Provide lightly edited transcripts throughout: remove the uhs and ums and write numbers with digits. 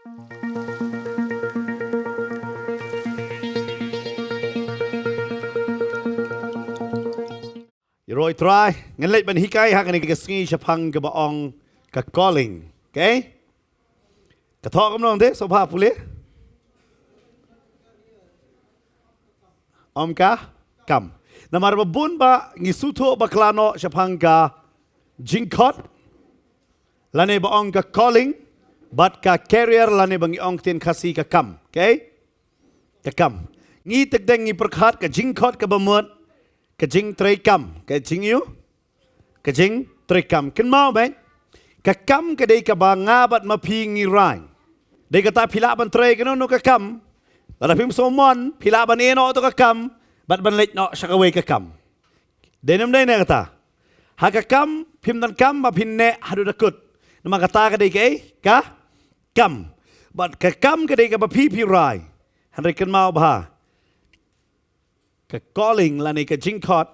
Rồi try ngân lệ bên hikai hak ni cái sgi chapang ke baong ke calling, okay? Ke thọ kom nong thế, so pha pule. Om ka kam. Namar babun ba ngisuto baklano chapang ka jingkot. Lane baong ke calling, but ka carrier lane bangi ong tin khasi ke kam, okay? Ke kam. Ngi tek deng ngi perkhat ke jingkot ke bamut. Cái jing tray cam, cái jing you, cái jing tray cam, ken mau ben, cái cam cái đây cái bang ngabat ma pi ngi rai, đây cái ta pila ban tray cái nó cái cam, là phim somon pila ban eno to cái cam, ban lệch nó sẽ cái cái cam, đây năm đây này cái ta, cái cam phim dan cam ma pin ne hadu dakut, nama kata cái đây cái cam, cái cam cái đây cái ma pi rai, hari ken mau bah. Cái calling là này cái jingkot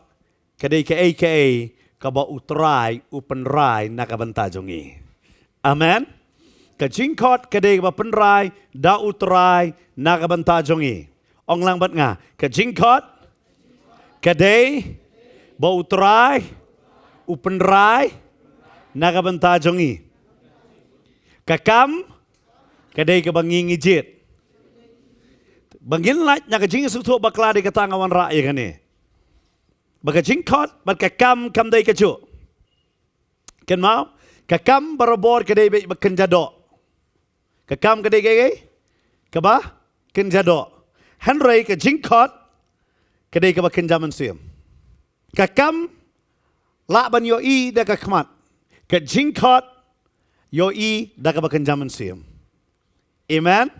cái đây cái AKA cái bảo utrai upenrai nakabanta jongi. Amen. Cái jingkot cái đây bảo penrai da utrai nakabanta jongi. Ông lang bat nga cái jingkot cái đây bảo utrai upenrai nakabanta jongi. Cái cam cái đây cái bằng nghi jit. Bangin light nya kajing sutu bakla di kata ngawan ra ya kani. Bagajing kot bagakam kam dai kaju. Ken mau kakam barobor kadai be bakenjado. Kakam kadai gege kaba kenjado. Henry kajing kot kadai kaba kenjaman siam. Kakam la ban yo I da kakmat. Kajing kot yo I da kaba kenjaman siam. Amen.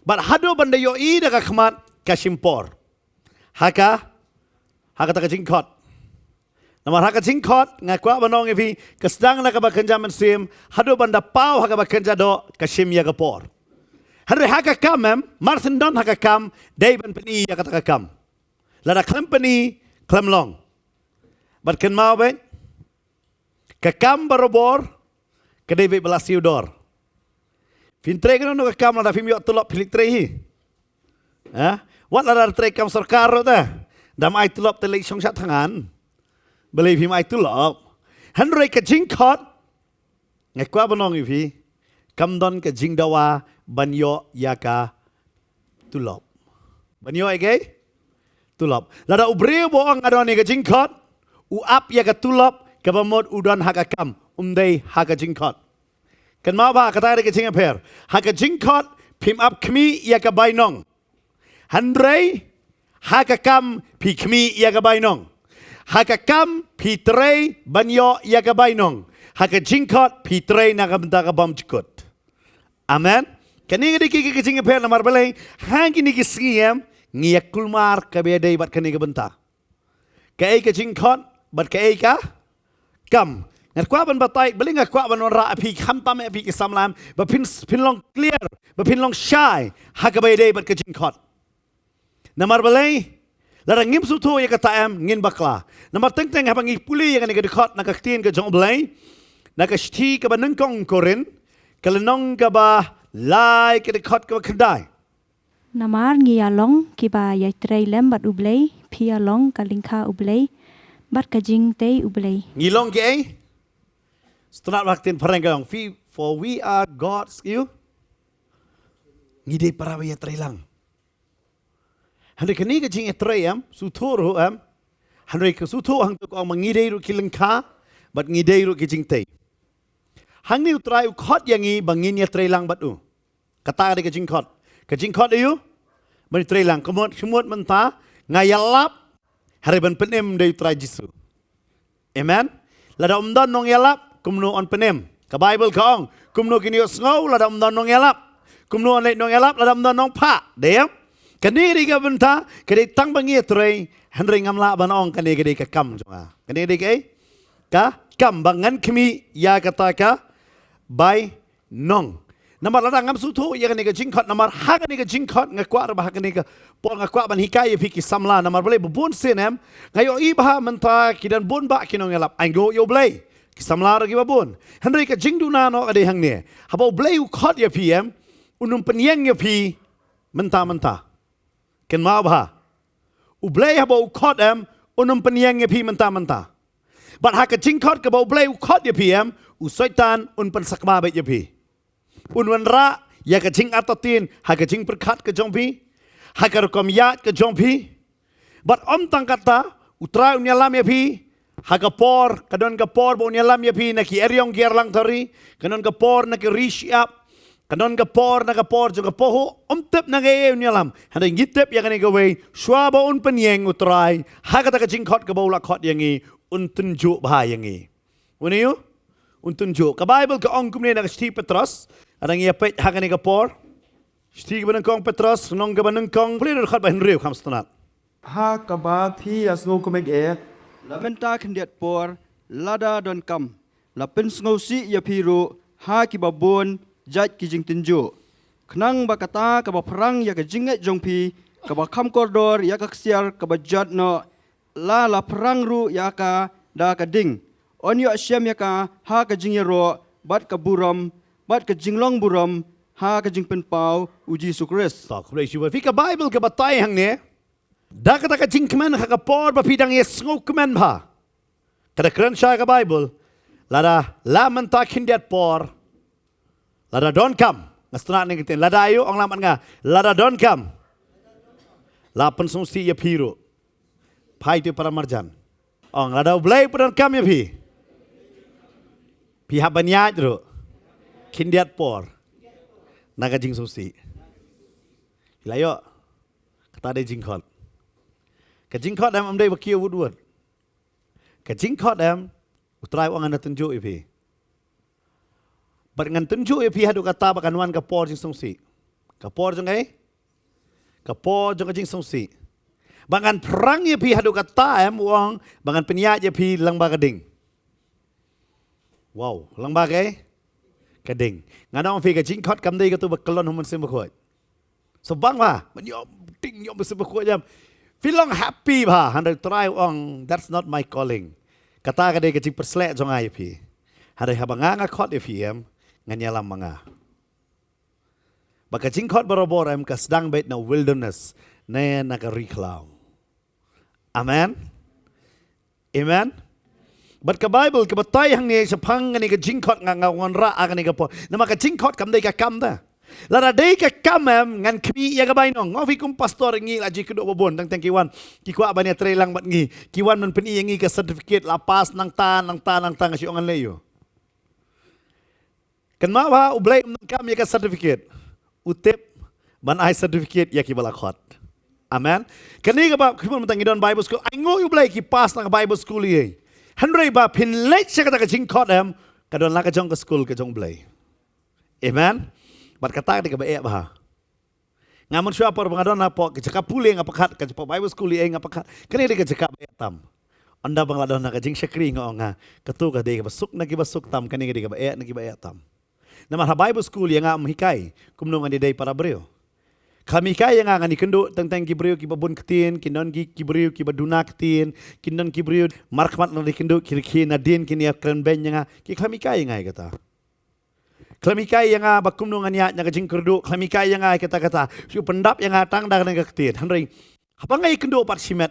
But hado banda yo I da kakmat kasimpor. Haka ta kajingkot. Namar haka jingkot ngakwa banong evi kasdang na kabakenjaman sim hado banda pau haka bakenjado kasim ya kapor. Henry haka kamem Martin don haka kam day ban peni ya kata kam. Lada company klam long. But ken mau ben kakam barobor kadai be belasiudor. Fin tre kan no kam la fim yo tulop pilik tre hi. Ha? Wat la tre kam sarkar ta. Dam ai tulop te lek song sat tangan. Beli fim ai tulop. Henry ka jingkot. Ngai kwa banong ifi. Kam don ka jingdawa banyo yaka tulop. Banyo ege? Tulop. Lada ubre bo ang adon ka jingkot. Uap yaka tulop kabamod udon hakakam. Umday haka jingkot. Kan mau ba kata ke jing per haka jingkot pim up kmi ya ka bainong handrei haka kam pi kmi ya ka bainong haka kam pi trei banyo ya ka bainong haka jingkot pi trei na ka benda ka bam jikut. Amen. Kani ke ke jing per na marbelai hang ni ki siem ngiak kulmar ka be dai bat kani ka benta ka jingkot bat ka kam. Ngat kwa ban batai beli ngat kwa ban ra api kham tam api ki samlam ba pin long clear ba pin long shy hakabai dei bat ka jingkot namar balai la rangim su tho ya kata am ngin bakla namar teng teng habang ipuli ya ni ka dikot na ka tin ka jong balai na ka shti ka ban kong korin ka lenong ka ba lai ka dikot ka khandai namar ngi along ki ba ya trei lem bat ublei pi along ka lingkha ublei bat ka jing tei ublei ngilong ki ai setelah waktin perenggang for we are God's you ngide para ya trailang hande kani ka jing etrayam sutoro am hande ka suto hang to ang mangide ru kilengka bat ngide ru ki jing tei hang ni utrai khot yangi bangin ya trailang batu kata ka jing khot ayu ban trailang kemut menta ngayalap hari ban penem dei utrai jisu amen lada umdan nong yalap kumno on penem ka Bible kaong kumno kini ngau la dam nong elap kumno on nong elap la dam nong pa dem kani ri ka benta kani tang bangi trei henry ngamla banong kani ka kam jonga kani ri ka kam bangan kmi ya kata ka by nong namar la ngam su tho ya kani ka jingkot namar ha kani ka jingkot ngakwa ba kani ka pol ngakwa ban hikai piki samla namar boleh bubun sinem ngayo iba menta kidan bun ba kinong elap anggo yo blay Kisamlar lagi babun. Henry ka jingdu na no ade hang ne. Habau blay u khot ya PM. unum penyeng ya pi mentah-mentah. Ken mau bah. Ublay haba ukot unum penyeng ya pi mentah-mentah. But haka jingkot ke bau ublay ukot ya pi usaitan un pensakma bet ya pi. Unwan ra ya ka jing atatin haka jing perkat ke jongpi. Haka rekom yat ke jongpi. But tang kata utrai unyalam ya pi. Haka por kadon ka por bo unyalam ya pi na ki eryong gerlang tari. Kadon ka por na ki rish up. Kanon gapor juga poho tep na gaye unyalam handa ngitep ya kani gawe swaba un penyeng utrai hakata ka jingkot ka bola khot yangi un tunjuk bah yangi uniu un tunjuk ka bible ka ong kumne na sti petros adang ya pet hakani gapor sti ban kong petros nong ga ban kong plir khot ban riu kham stanat ha ka ba thi as ngo kumek e la menta khendiat por lada don kam la pen sngosi ya phiru ha ki babon jat ki jing tinju khnang ba kata ka ba phrang ya ka jinget jongpi ka ba kham kordor ya ka ksiar ka ba jat no la phrang ru ya ka da ka ding on yo syam ya ka ha ka jing ro bat ka buram bat ka jinglong buram ha ka jing pen pau uji sukres tak kulai shiwa fika bible ka batay hang ne da kata ka jing kman ka por ba pidang yes ngok kman ba kada kran sha ka bible lada la menta kindiat por lada don't come. Nastana ni kitin. Lada ayo ang laman nga. Lada don't come. Lapan sungsi ya piro. Pai tu para marjan. Ong lada ublay pa don't come ya pi. Pi habanyat ro. Kindiat por. Naga jing sungsi. Hilayo. Kata de jingkot. Ka jingkot am amday bakiyo wudwad. Ka jingkot utray wang ana tunjuk ya pi. But ngan tunjuk ya pihak du kata bakan wan kapor jing songsi. Kapor jeng kapor jeng jing songsi. Bangan perang ya pihak du kata wang bangan penyat ya pi lang bagading. Wow, lang bagay kading. Ngana ang fika jing kot kam dei ka tu bakalon human sim bakoi. So bang ba, man yo ting yo sim bakoi jam. Feeling happy ba, handai try wang that's not my calling. Kata ka dei ka jing perslek jong ai pi. Handai habanganga kot ya pi nganyalam mga. Baka jingkot barobor ka sedang bait na wilderness na nakariklaw. Amen? Amen? But ka Bible, ka batay hang ni sa pang ni ka jingkot nga wanra aga ni ka po. Na maka jingkot kam day ka kam da. Lara day ka kam ngan kmi ya gabay nong. Ngofi kum pastor ngi laji kudo babon tang kiwan. Kikwa ba niya tre lang bat ngi. Kiwan man peni ngi ka certificate lapas nang ta si ongan leyo. Kan mawa ublay kam ya ka certificate. Utip ban ai certificate ya ki balakot. Amen. Kani ka ba kumon matang idon Bible school. Ai ngo ublay ki pass nang Bible school ye. Hanrei ba pinlet siya kata ka jingkot kadon la ka jong ka school ka jong blay. Amen. Bat kata ka ba e ba. Ngamon siya por bangadon na po ka puli nga pakat ka Bible school ye nga pakat. Kani di ka jaka ba tam. Anda bang ladon na ka jing syakri nga katu ka di ka basuk na ki basuk tam kani di ka ba na ki ba tam. Nama ha Bible school yang ngam hikai kumnong ani day para breo. Kami hikai yang ngani kendo tentang kibreo ki babun ketin, kinon ki kibreo ki baduna ketin, kinon kibreo markmat na kendo kirki na din kini akran ben yang ki kami hikai ngai kata. Kami hikai yang bakumnong ani nya kajing kerdu, kami hikai yang kata su pendap yang tang dak nang ketin. Hanrei apa ngai kendo pat simet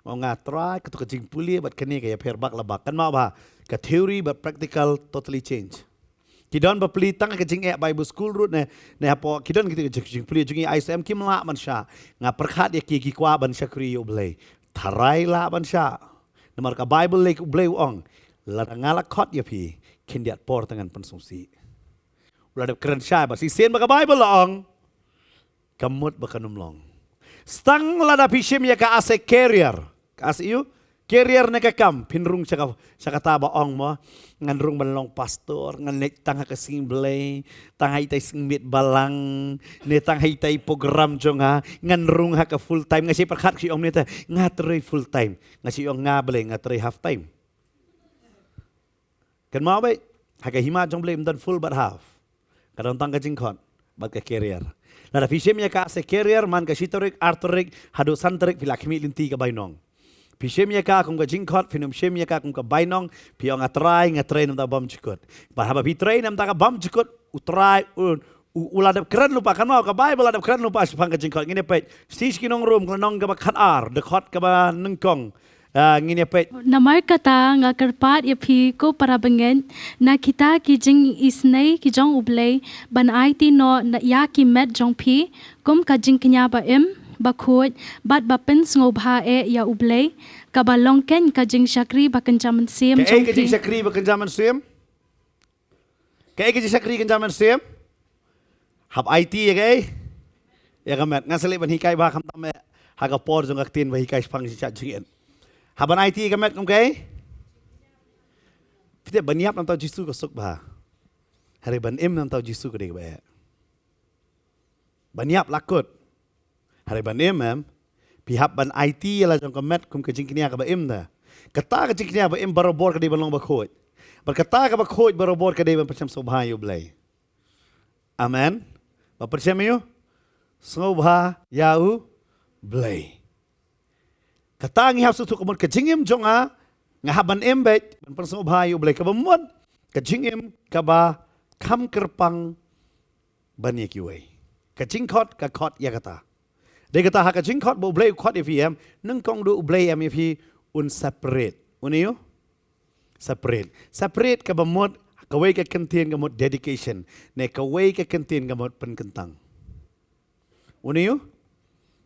mau ngatrai ketu kajing puli bat kini kaya perbak labak kan mau ba ka theory but practical totally change. Kidon bapeli tang kajing Bible school root ne apo kidon kita kajing peli jungi ISM kim la man sha nga perkhat ya ki kwa ban sha kri oblay tharai la ban sha namar ka Bible lek oblay ong la ngala khot ya pi kindiat por tangan pensungsi ulah de keren sha ba si sen ba ka Bible la ong kamut ba kanumlong stang la da pishim ya ka ase carrier ka as you carrier na kakam pinrung sa kataba ong mo ngan rung balong pastor ngan nek tanga kasing blay tangay tay singmit balang ne tangay tay program jonga ngan rung ha ka full time ngasi perkhat si ong neta ngatre full time ngasi ong nga blay ngatre half time kan mau bay ha ka hima jong blay mdan full but half kadang tang ka jingkot bat ka carrier nada fisim ya ka se carrier man ka sitorik artorik hado santerik pilakmi linti ka baynong Pishem ya ka kung ka jingkot, finum shem ya ka kung ka bainong, piyo nga try nam ta bam chikot. Bahaba pi try nam ta ka bam chikot, utry uladap keren lupa kan mau ka Bible uladap keren lupa sepang ka jingkot ngini pe stage kinong room klanong ka ba khatar de khot ka ba nengkong ngini pe Namar kata nga karpat ya phi ko para bengen na kita ki jing isnai ki jong ublay ban ai ti no na ya ki met jong phi kum ka jing knya ba ba khot bat ba pen sngo bha ya ublay ka ba longken ka jing shakri ba kenjaman sim ka jong ka jing phi sakri ba kenjaman sim ka jing sakri kenjaman sim hab IT ya kai ya ka met ngasali ban hikai ba kham tam ha ka por jong aktin ba hikai phang si cha jing haban IT ka met kum kai pite baniap nam tau jisu ko sok ba hari ban nam tau jisu ko de ba baniap lakut hari ban pihak ban IT la jong ka met kum ka jing knia ka ba da kata ka jing knia ba barobor ka de ban long ba khoj berkata ka ba khoj barobor ka de ban pacham sobha yu blai amen ba pacham yu sobha yau blai kata ngi hap sutu kumon ka jingim jonga nga haban embet ban pan sobha yu blai ka ba mon ka jingim ka ba kham kerpang ban ye kiwai ka jingkhot ka khot ya kata de kata ha ka jingkhot bo blai khot if nang kong du blai if un separate uniyo separate ka ba mod ka way ka contain ka mod dedication ne ka way ka contain ka mod penkentang uniyo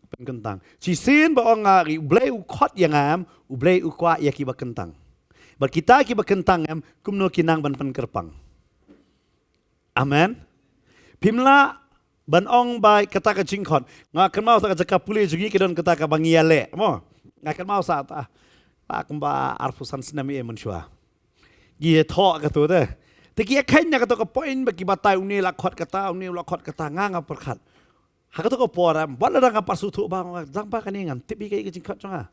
penkentang si sin ba ong ri blai u khot yang u blai u kwa ya ki ba kentang bar kita ki ba kentang kumno kinang ban pen kerpang amen pimla ban ong ba kata ka jingkhot nga kan mau sa ka puli jugi ki don kata ka bangiale mo nga kan mau sa ta kumba arfusan sinami menshua gi tho ka tu de te gi khain ka to ka point ba ki batai uni la khot kata uni la khot kata nga perkhat ha ka to ko poram ba la nga pasu thu ba jang ba kaningan tibi kai jing khat changa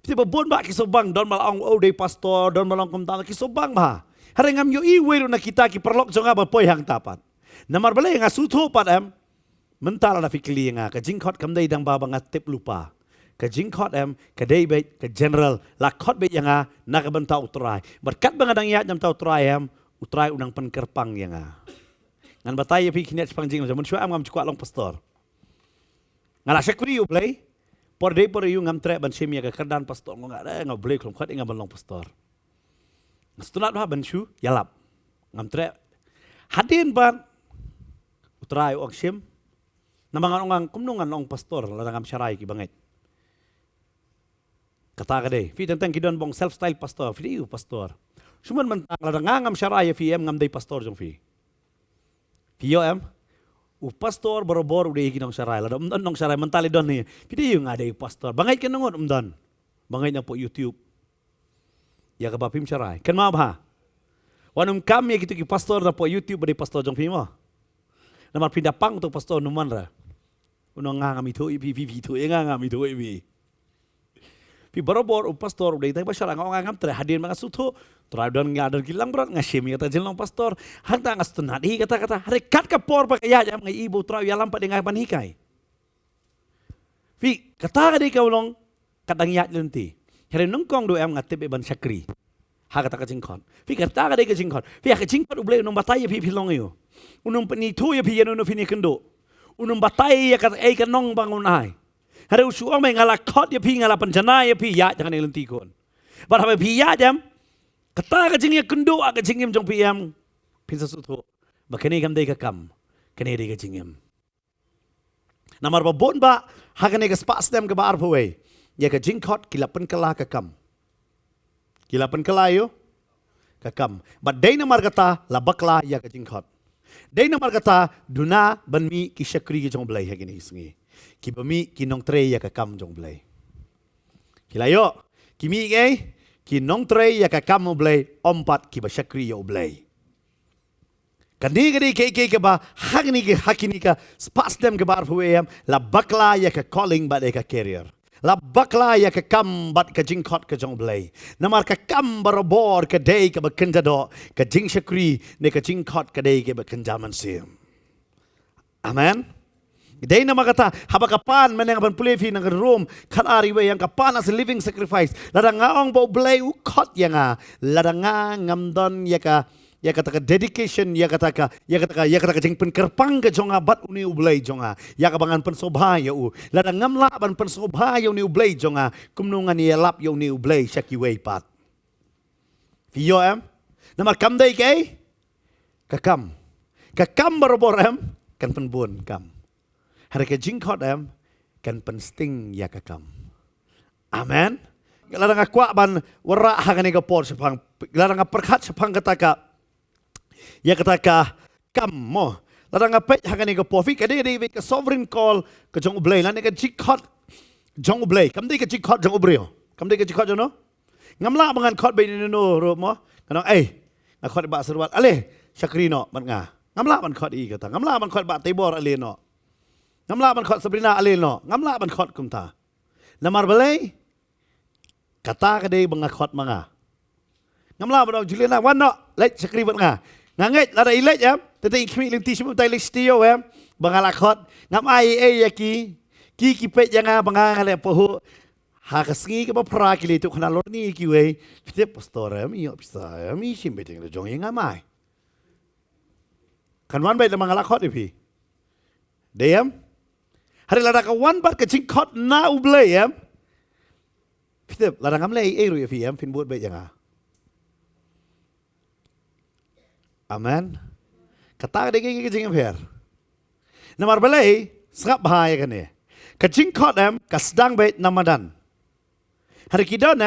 pti ba bon ba ki sobang don mal ong o de pastor don malong kum ta ki sobang ba harengam yo I welu na kita ki perlok changa ba poi hang tapat namar bale nga su thu pat mentala na fikli nga ka jing khot kam dai dang ba nga tip lupa ka jingkhot ka debate ka general la khot be yanga na ka banta utrai berkat bang adang ya jam ta utrai utrai unang penkerpang yanga ngan batai pi kinet pang jing zaman shua ngam chukwa long pastor ngala sekuri u play por yu ngam tre ban shemia ka kardan pastor ngam blay klom khot ngam long pastor ngastunat ba ban shu yalap ngam tre hadin ban utrai ong shem namangan ongang kumnungan long pastor la ngam syarai ki banget kata ka de fi tentang kidon bong self style pastor fi u pastor suman mentang la ngam syaraya fi ngam dei pastor jong fi yo u pastor borobor udah kinong syaraya la nong syaraya mentali don ni fi yu ngade pastor bangai ken ngon dan bangai na po YouTube ya ka bapim syaraya ken ma ba wanum kam ya gitu ki pastor na po YouTube de pastor jong fi mo namar pindah pang to pastor numan ra unong ngam itu ipi itu ngam itu ipi pi barobor u pastor udah itay pasal ngam tre hadir mga suto tradon nga adar gilang berat nga shemi kata jilong pastor hangta nga stunat hi kata hari kat ka por pa kaya jam nga ibu tra yalam pa dengan panhikai pi kata ka di kaulong kadang ya lenti hari nungkong do nga tibe ban syakri ha kata ka jingkon pi kata ka di ka jingkon pi ka jingkon ublay unong batay pi pilong yo unong penitu ya pi yan unong fini kendo unong batay ya kata ay kanong bangunay hari usuang may ngala khot ya pi ngala panjana ya pi ya jangan elenti kon bar ha pi ya jam kata ka jing ya kendo ka jingim jong pi pinsa suto makani kam dei ka kam kani dei ka jingim namar ba bon ba ha kani ka spas dem ka bar pwe ya ka jing khot kilapan kala ka kam kilapan kala yo ka kam but dei namar kata labakla ya ka jing khot dei namar kata duna banmi ki syakri ki jong blai ha kini singi ki bami ki nong tre ya ka kam jong blai kilayo kimi ki nong tre ya ka kam blai ompat ki ba syakri ya blai kani ke ba hakini ka spas dem ke bar phuem la bakla ya ka calling ba de ka carrier la bakla ya ka kam bat ka jingkhot ka jong blai namar ka kam barobor ka dei ka ba kenjado ka jing syakri ne ka jingkhot ka dei ke ba kenjaman sim amen Day na makata habakapan manang ban pulefi ng room kat ariwe yang kapan as living sacrifice ladang ngaong bo blay ukot yang ladang ngamdon ya ka ya kata dedication, ya kata jeng penkerpang ke jonga bat uni ublay jonga, ya kabangan pensobhaya ladang ngamla ban pensobhaya uni ublay jonga, kumnungan ya lap ya uni ublay syaki weipat. Fiyo namar kam day kay, kakam barobor kan penbun kam. Hari ke jingkot kan pensting ya kakam. Amen. Ladang akwa ban wara hagani kapor sepang, ladang perkat sepang kataka, ya kataka kam mo. Ladang apet hagani kapor, fi kade ke sovereign call ke jong ublay, lani ke jingkot jong ublay, kam day ke jingkot jong ubryo, kam day ke jingkot jono. Ngamla bangan kot bay nino ro mo, kanong ngakot ba serwat, syakrino man nga. Ngamla man kot kata, ngamla man kot ba tibor no. Ngamla man kot Sabrina no, ngamla man kot kumta. Namar balay, kata kadai bangakot mga. Ngamla man Juliana, wano, lait sakri bat nga. Ngangit, lara ilat tatay kimi ilim tisim tay listiyo bangalakot. Ngam ay yaki, kikipet nga bangangalay poho. Hakasingi ka ba prakili ito kanalor ni ikiwe. Pite pastor yo pisa, mi simbeting na jong yung amay. Kanwan ba ilang mga lakot ipi? Dayam? Hari lara ka wan bat ka jingkot na ublay Pite lara ngamlay ero ipi finbuot ba yung Amen. Kata ka di kajing per. Namar balay, sangap bahaya ka ni. Kajingkot kasdang ba namadan. Hari kidon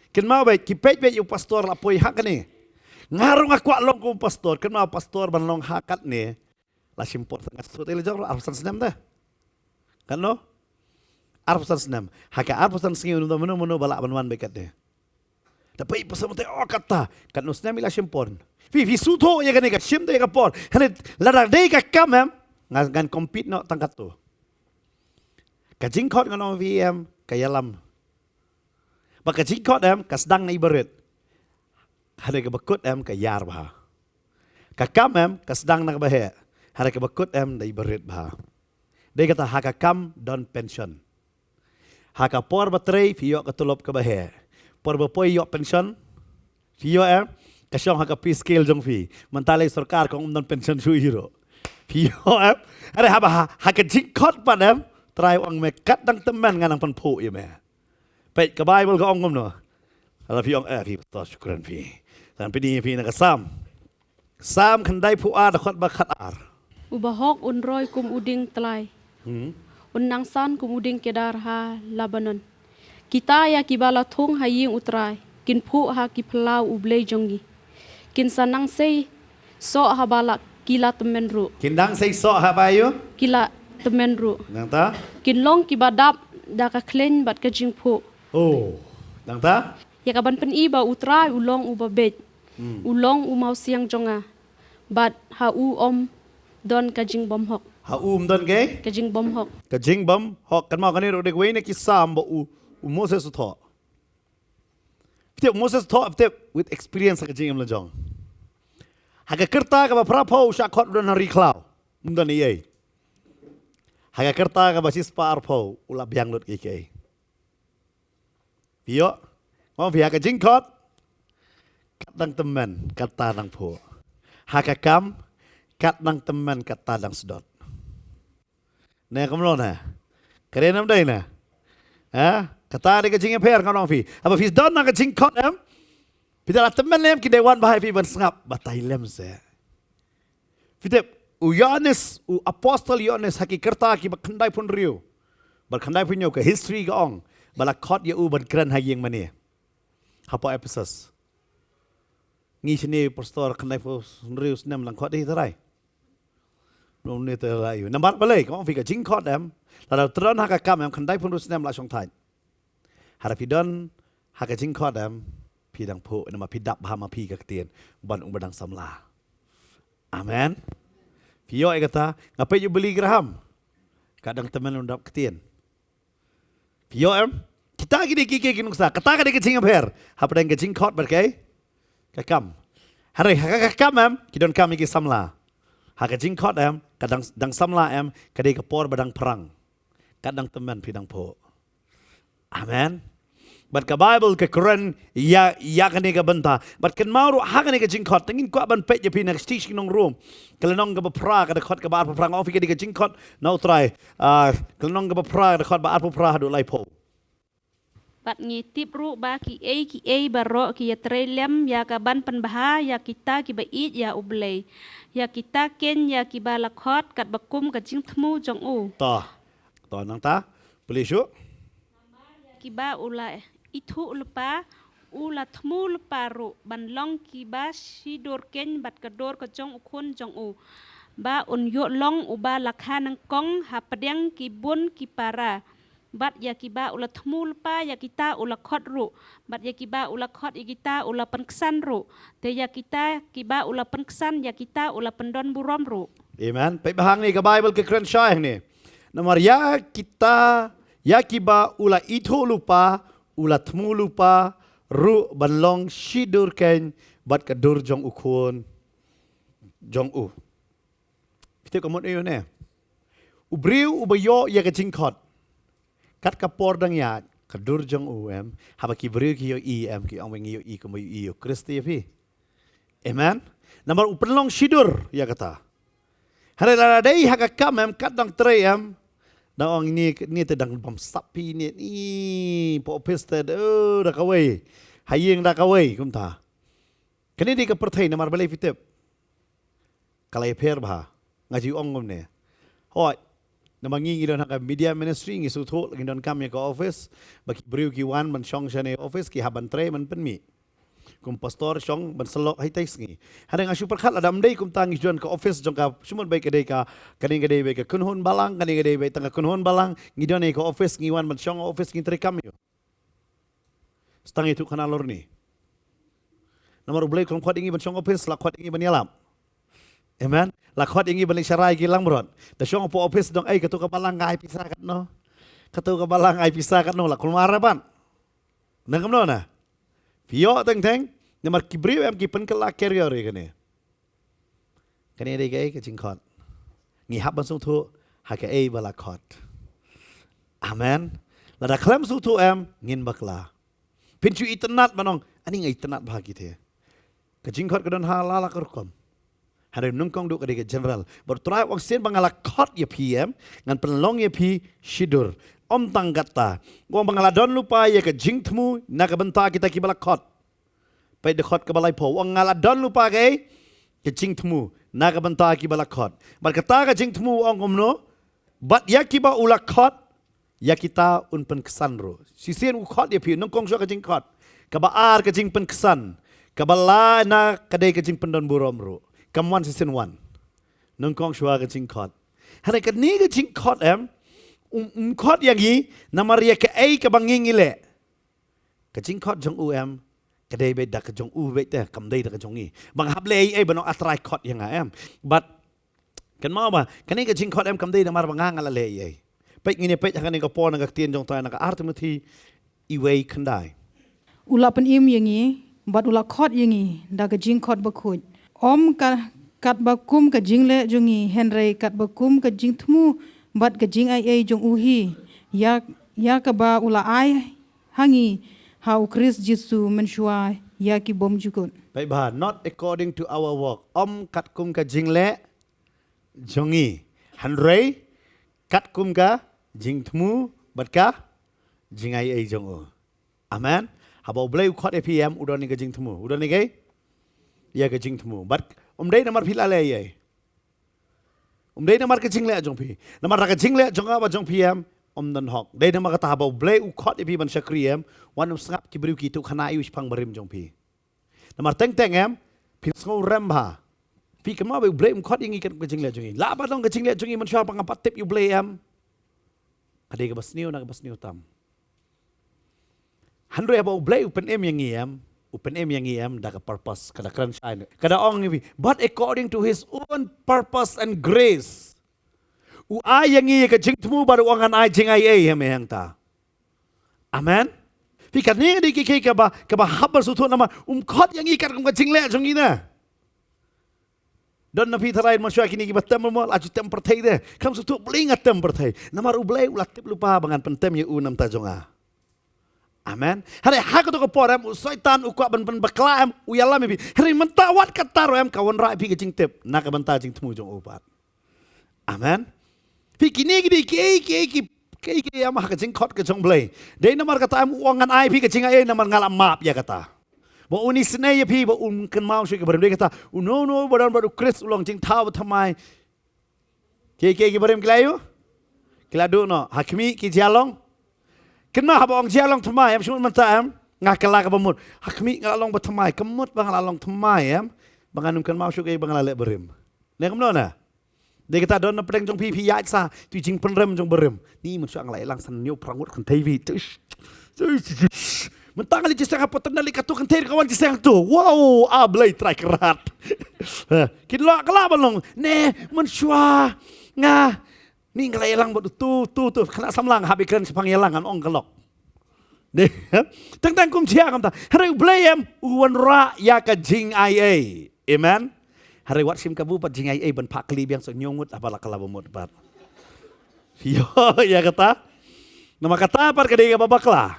kin mau ba kipet ba yung pastor lapoy hak ni. Ngarong akwa long kung pastor, kin mau pastor ban long hakat ni. La simport nga sut ile jong arpusan senam dah. Kan no? Arpusan senam. Haka arpusan singi munu balak banwan bekat ni. Dapat pasal mate kata kan no senam ila simport. Fi suto ya kan ka sim de ka por. Hani ladar de ka kam ngan compete no tangkat tu. Ka jingkot ngono VM kayalam. Baka jingkot kasdang na ibarit. Hari ka bakut kayar bah. Kakam kasdang na kabahe. Hari ka bakut na ibarit bah. Dia kata hakakam don pension. Haka por batray fiyo katulop kabahe. Por bapoy yo pension. Fiyo kasyong haka pi scale jong fi. Mentalay sarkar kung don pension su hiro. Fiyo Hari haka jingkot pa try ang mekat dang teman nga nang panpo ya me. Pet ka Bible ka ongom no. Ala fi ong fi pastor syukran fi. Tan pidi fi nakasam. Sam kandai pu da khot ba khat ar. Ubahok unroy kum uding telai. Unang san kum uding kedar ha Lebanon. Kita ya kibala thung haying utrai. Kin pu ha ki plau ublay jongi. Kin sanang say so ha balak kila temenru. Kindang say so ha bayo. Kila temenru. Nang ta? Kin long kibadap da ka klen bat ka jing pu. Oh, nang ta? Ya kaban pen iba utrai ulong ubabet. Ulong umau siang jonga. Bat ha om don ka jing bom hok. Ha don ke? Ka jing bom hok. Ka jing bom hok kan ma kan ro de we ne ki sam ba Moses tho. Pite Moses tho pite with experience ka jing la jong. Ha ka kerta ka ba prapo sha khot don ri klau. Mundan ye. Ha ka kerta ka ba sis par po ula biang lut ke. Piyo, mau pihak jingkot, katang teman, kata nang po. Hakakam, kat nang teman, kata nang sedot. Nah, kamu na, keren am day na, kata ada kejingnya per kau fi. Apa fi sedot nang jingkot Pidala teman kidewan bahai fi ban sengap, batai lem se. Fitep, Yohanes, apostol Yohanes hakikerta ki bakandai pun riu, bakandai pun ke history gaong. Balakot ya ban keren hayeng mani. Hapa Ephesus. Ngi sini pastor kanai pos rius nem lang kot di tarai. No ni tarai. Nambat balai kau fika jingkot lalu teron haka kam kandai pun rius nem la song tai. Harapidon haka jingkot pidang po nama pidap bahama pi kaktian ban badang samla. Amen. Pio kata ngapai you beli Graham? Kadang teman undap ketien. Pio kita gini kiki kinungsa kata ka di kecing per hapa dang kecing kot berkai kakam hari kakam kidon kami ki samla ha kecing kot kadang dang samla kadai kapor badang perang kadang teman pidang po amen Bat ka Bible ke Quran ya kani ka banta. Bat kan mau ha kani ka jingkot tengin ko ban pet je pi nak stich nong room. Kelenong ka bapra ka dekot ka ba arpa prang ofi ka di ka jingkot nau try. Kelenong ka bapra ka dekot ba arpa pra do lai po. Bat ngitip ru ba ki e baro ki ya trelem ya ka ban penbaha ya kita ki ba it ya ublei. Ya kita ken ya ki ba lakhot kat bakum ka jing thmu jong u. To nang ta. Boleh syuk? Kiba ula itu lupa ula thmu lupa ru ban long kiba sidur ken bat kador ka jong ukun jong u. Ba un yo long uba lakha nang kong ha padang ki bun ki para. Bat ya kiba ula thmu lupa ya kita ula khot ru. Bat ya kiba ula khot ya kita ula penksan ru. Te ya kita kiba ula penksan ya kita ula pendon burom ru. Amen. Pai bahang ni ka Bible ke Quran syah ni. Nomor ya kita ya kiba ula itu lupa ula thmu lupa ru banlong shidur ken bat kadur jong ukun jong u. Kita komod ayo ne. Ubriu ubayo ya ka jingkot. Kat kapor dang ya kadur jong u haba ki briu ki yo ki ong wengi yo ko mo yo Kristi fi. Amen. Nomor upenlong shidur ya kata. Hari ladai haka kam kat dang tre Naong ni tedang bom sapi ni po pesta dah kawai hayeng dah kawai kum ta kini di ke perthai namar balai fitep kalai pher bah ngaji ong ngom ne hoi namangi ngidon hak media ministry ngi sutho ngidon kam ya ke office baki briu ki wan man shong shane office ki haban tre man penmi kum pastor shong ban selok hai tais ngi hadang asu perkhat adam dei kum tangi jon ke office jong ka sumon bai kedai ka kani kedai bai ka kunhon balang kani kedai bai tanga kunhon balang ngidon ke office ngi wan man shong office ngi tre kam yo stang itu kana lor ni nomor blai kum khot ingi ban shong office la khot ingi ban yalam amen la khot ingi ban syarai ki lang brot ta shong po office dong ai katu ka balang ngai pisah kat no katu ka balang ai pisah kat no la kulmara ban nangam no na Pio teng namar kibriu ki penkela carrier kene. Kene dei ke jingkot. Ngi hab ban sung thu ha ke bala khot. Amen. Lada klam su thu ngin bakla. Pinchu itnat manong ani ngai itnat bhagi the. Ke jingkot kedon ha la kerkom. Hari nungkong duk ke general. Bertrai wang sen bangala khot ya PM ngan penlong ya pi shidur. Om tanggata, wong bangaladon lupa ya ke jing temu nak benta kita kibala khot. Pai de khot ke balai po, wong ngaladon lupa ke jing temu nak benta kibala khot. Bar kata ke jing temu ong omno, bat ya kiba ula khot ya kita un pen kesan ro. Sisien u khot ya pi nongkong so ke jing khot. Kabaar ke jing pen kesan. Kabala na kadai ke jing pendon burom ro. Kamwan sisien wan. Nongkong so ke jing khot. Hari ke ni ke jing khot khot yang gi namaria ke ai ke banging ile ke jing khot jong ke dei be dak jong be te kam dei dak jong ni bang hab le ai banong atrai khot yang but kan mau ba kan ni ke jing khot kam dei namar bangang ala le ai pe ngini pe kan ni ko pon ngak tien jong ta nak artmuthi iwei khandai ula pen im yangi bat ula khot yangi da ke jing khot ba khoj om ka kat ba kum ke jing le jongi henrei kat ba kum ke jing thmu bat ke jing ai jong uhi ya ka ba ula ai hangi how Chris Jesu menshua ya ki bom jukun pai ba not according to our work kat kum ka jing le jongi hanrei kat kum ka jing thmu bat ka jing ai jong u amen habo blai khot APM udon ni ka jing thmu udon ni ke ya ka jing thmu bat dei namar phila le ai dei namar ke jing le jong pi namar ka jing le jong ba jong PM dan hok dei namar ka ta ba blai u khot pi ban shakriem wan sngap ki briu ki tu khana yu phang barim jong pi namar teng pi ngo rem ba pi ka ma ba blai khot ingi kan ke jing le jong la ba dong ke jing le jong man sha pang pat tip yu blai kadai ka basniu na ka basniu tam handre ba blai pen yang upen yang da ka purpose kada kran shine kada ong ni but according to his own purpose and grace u ay yang ka jing tmu baru angan ay jing ay hang ta amen pi kan ni di ki ka ba habar su thu nama khot yang ka jing le jong ina don na pi tharai ma shwa kini ki batam mo aju tem perthai de kam su thu bling atem perthai namar u blai ulat tip lupa bangan pentem ye u nam ta jonga Amen. Hari hak tu kepor em usaitan ukwa ban bakla em uyala me pi. Hari mentawat katar em kawan rai pi ke jing tip nak banta jing temu jong upat. Amen. Pi kini ki am hak jing khot ke jong blai. Dei namar kata em uangan ai pi ke jing ai namar ngalam map ya kata. Ba uni sene ya pi ba kan mau shi ke barem dei kata no badan baru kris ulong jing taw thamai. Ki barem klayu. Keladu no hakmi ki jalong. Kena haba ong jalong thamai em shun manta em ngakala ka bamut. Hakmi ngalong ba thamai kemut bang lalong thamai em banganum kan mau shi ke bang lale barem. Ne kamno na. Dia kata don pedeng jong pi ya sa tu jing penrem jong berem. Ni mun sang lai lang san niu prangut kan TV. Mentang ali jisang apa tenali katu kan TV kawan jisang tu. Wow, ablay try kerat. Kin lo kala balong. Ne mun syua nga ni ngalai lang bot tu kena samlang habikran sepang yelangan ong kelok. Ne tang kum cia kam ta. Hari blayem uwan ra ya ka jing ai. Amen. Hari wat sim kabu pat jing ai ban pak kli biang so nyongut apa kala bomot pat. Yo ya kata. Nama kata par kadai ka babakla.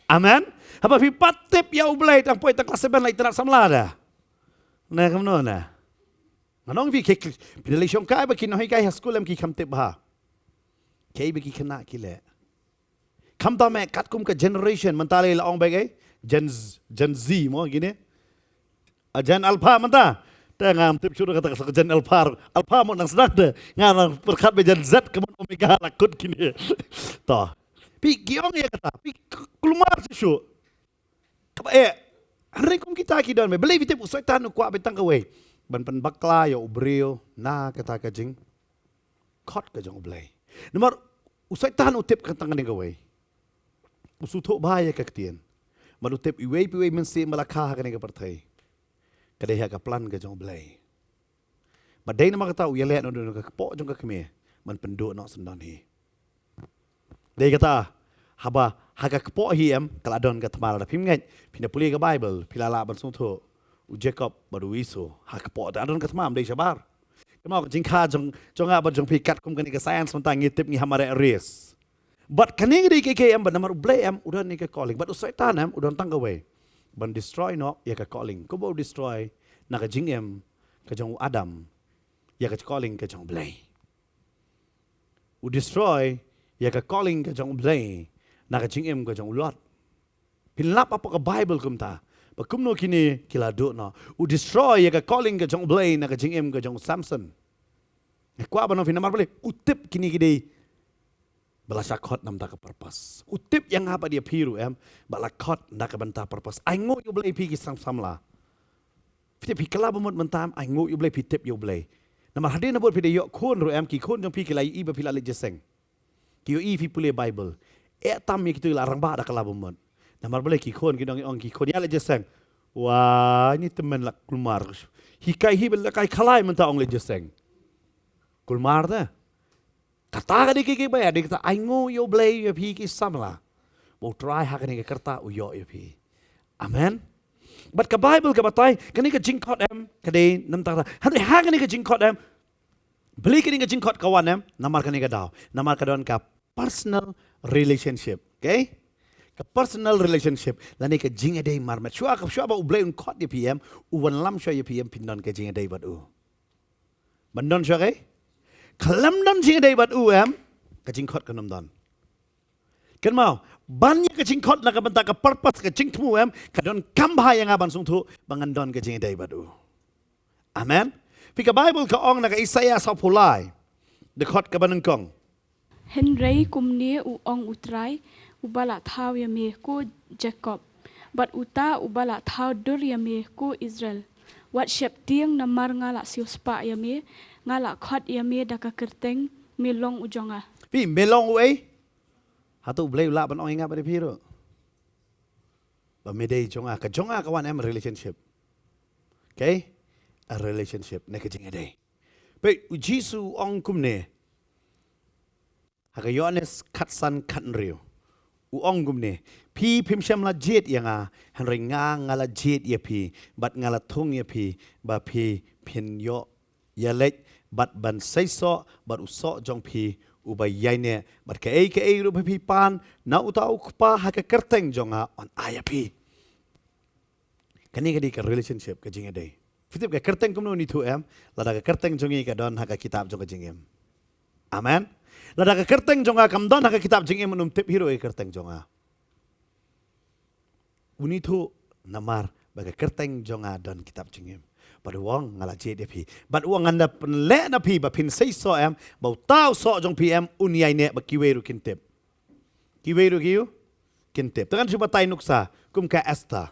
Amen. Apa pi patip ya ublay tang poi tang kelas 7 lai tenak samla dah. Na kam no na. Manong vi ke relation kai ba kin hoi kai school em ki kham tip ha. Kai ba ki khana ki le. Kham ta me kat kum ka generation mentale la ong ba gai Gen Z mo gini. Gen Alpha menta. Ta ngam tip syuru kata ka Gen Alpha mo nang sedak de. Ngan perkat be Gen Z kemun Omega lakut kini. To. Pi giong ya kata. Pi keluar sesu. Hari kum kita ki don me. Beli vitip usoi tanu kwa betang ka we. Ban pen bakla ya ubrio na kata ka jing. Khot ka jong blai. Nomor usai tahan utip kan tangan dengan gawai. Usutuk bahaya ke ketien. Malu utip iwei mensi malakah kan dengan partai. Kadai hak plan ke jong blai. Badai nama kata uya lihat nondon ke kepok jong ke kemih. Man penduk nak sendan hi. Dia kata haba hak kepok hi em kaladon ke temar ada pimngat. Pina puli ke Bible pilala ban suntuk. Jacob baru isu hak kepok adon ke temam dia sabar. Kemau jing kha jong apa jong pikat kum kan ke science mentang ngitip ngi hamare res. But kaning di ke em ban namar blay em udah ni ke calling. But usaitan em udah tang gawe. Ban destroy no ya ke calling. Ko bau destroy na ke jing em ke jong Adam ya ke calling ke jong blay. U destroy ya ke calling ke jong blay na ke jing em ke jong Lot. Pinlap apa ke Bible kum ta. Bakum no kini kila do no. U destroy ya ka calling ka jong blay na ka jing em ka jong Samson. Kwa ba no finamar balik. Utip kini kidei. Bala sakot nam ta ka purpose. Utip yang apa dia piru em. Bala kot na ka banta purpose. Ai ngo yu blay pi ki sam la. Fite pi kala bamot mentam ai ngo yu blay pi tip yu blay. Namar hade na bot pi de yok kun ro em ki kun jong pi ki lai iba pi la le jeseng. Ki yo i fi pule Bible. Tam mi kitu la rang ba da kala bamot. Namar boleh kikon kidong ong kikon ya leje seng. Wah, ini teman lak kulmar. Hikai hi bela kai khalai menta ong leje seng. Kulmar dah. Kata ka di kiki ba ya di kata aingo yo blay yo pi ki samla. Bo try ha kani ka kerta u yo pi. Amen. But ka Bible ka batay kani ka jingkot em kade nam ta. Hande ha kani ka jingkot em. Beli kani ka jingkot kawan em namar kani ka daw. Namar ka don ka personal relationship. Okay? Ke personal relationship lani ke jing adai marmet shua ba ublay un kot di PM uwan lam shua ye PM pindon ke jing adai bad u bandon shua ke kalam don jing adai bad u em ke jing kot kanam don ken mau banyak ke jing kot na ke benta ke purpose ke jing temu em ke don kambha yang aban sung tu bangan don ke jing adai bad u amen fika Bible ke ong na ke Isaiah sa pulai de kot ke banun kong Henry kumni u ong utrai ubala thau yame ku Jacob but uta ubala thau dur yame ku Israel wat shep tiang namar ngala siuspa yame ngala khot yame daka kerteng melong ujonga pi melong uai hatu blay la ban ong inga ba piro ba medei jonga ka wan em relationship okay a relationship ne ka jinga dei pe jisu ong kumne haka Yohanes katsan katnriu uong gumne pi pimsham la jet yanga hanre ngala jet ya pi bat ngala thung ya pi ba pi pin yo ya lek bat ban saiso bat uso jong pi ubay yay ne bat ka ay ru pi pan na utau pa ha ka kerteng jonga on ayapi kani ka relationship ka jinga day fitip ka kerteng kumno ni tu em lada ka kerteng jongi ka don ha ka kitab jonga jingem amen lada ka kerteng jonga kam don ha ka kitab jingem num tip hero e kerteng jonga uni tu namar baga kerteng jonga don kitab jingem pada wang ngala je dia pi bat wang anda penle na pi ba pin sei so em bau tau so jong pi em uniai ne ba kiweru kintep kiweru kiu kintep tangan cuba tai nuksa kum ka Esther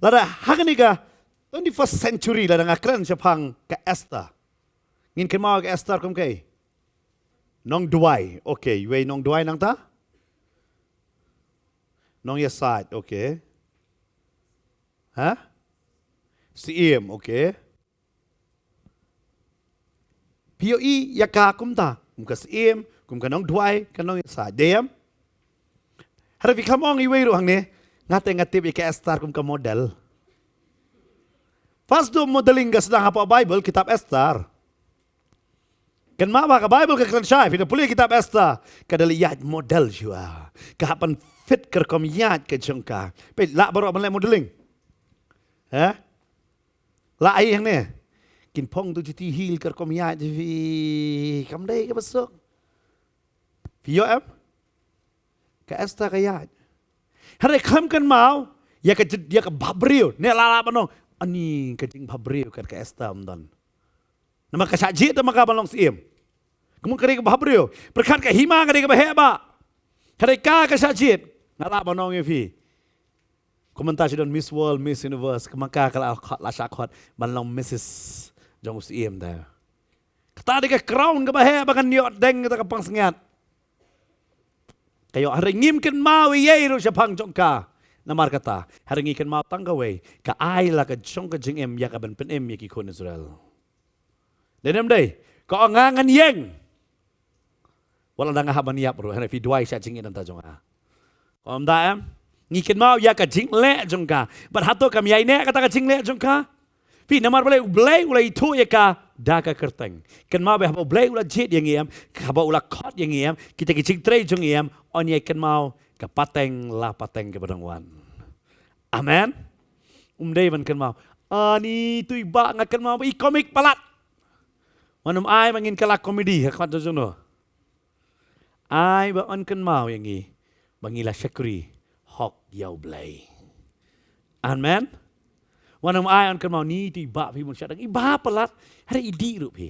lada haganiga 21st century lada ngakran Jepang ka Esther ngin kemau ka Esther kum kai nong duai okay we nong duai nang ta nong ya side okay ha Siem, okay. POE yaka kumta, kumka siem, kumka nong duai, kanong sa dem. Harapi kamong iwero hang ne, ngate ika Esther kumka model. Fast do modeling ka sedang apa Bible kitab Esther. Kan ma ka Bible ka kan syai, pina puli kitab Esther, kadali yat model jua. Kahapan fit kerkom yat ke jengka. Pe la baru apa modeling. La ai hang ne kin phong tu ti hil kar kom ya vi kam dai ka basok pio em ka Esther ka ya hare kham kan mau ya ka babrio ne la banong ani ka jing babrio ka Esther amdan nama ka saji ta maka balong sim kamu kari ka babrio perkat ka hima ka ka heba hare ka saji ngala banong ye vi komentar don Miss World, Miss Universe, kemaka kalau la syakot balong Mrs. Jong Usiem dah. Kata dia crown ke bahaya bahkan niot deng kita kapang sengat. Kayo hari ngimkin mau yeru Jepang jongka. Namar kata hari ngimkin mau tanggawe ka ai la ka jong ka jing em ya ka ben pen em ya ki kon Israel. Denem dai ko ngangan yeng. Wala danga haban yap bro hari duai sya jing en ta jonga. Ko am em ngikin mau ya ka jing le jongka bat hato kam yai ne kata ka jing le jongka pi namar boleh ulai tu ya ka da ka kerteng kan mau be boleh ula jet yang yam ka ba ula khot yang yam kita ki jing tre jong yam on ya kan mau ka pateng la pateng ke badangwan amen dei ban kan mau ani tu iba ngakan mau i komik palat manum ai mangin kala komedi ha khot jono ai ba on kan mau yang i bangila syakri hok yau blay. Amen. Wanam ayan kan mau ni di ba pi mun syadang iba pelat hari idi ru pi.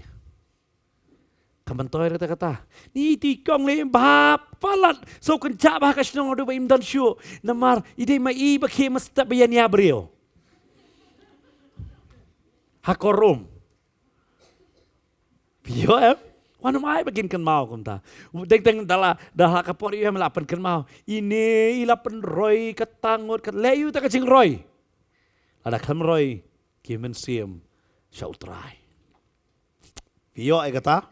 Kamantoy rata kata ni ti kong le ba pelat so kan ja ba ka snong do ba im dan shu namar ide ma i ba ke masta bayan ya brio. Hakorum. Pio em Wanam ay bagin kan mau kumta. Deng dah kapor iya melapan kan mau. Ini ilapan roy katangot kat leyu tak kacing roy. Ada kan roy kimen sim syautrai. Pio ay kata.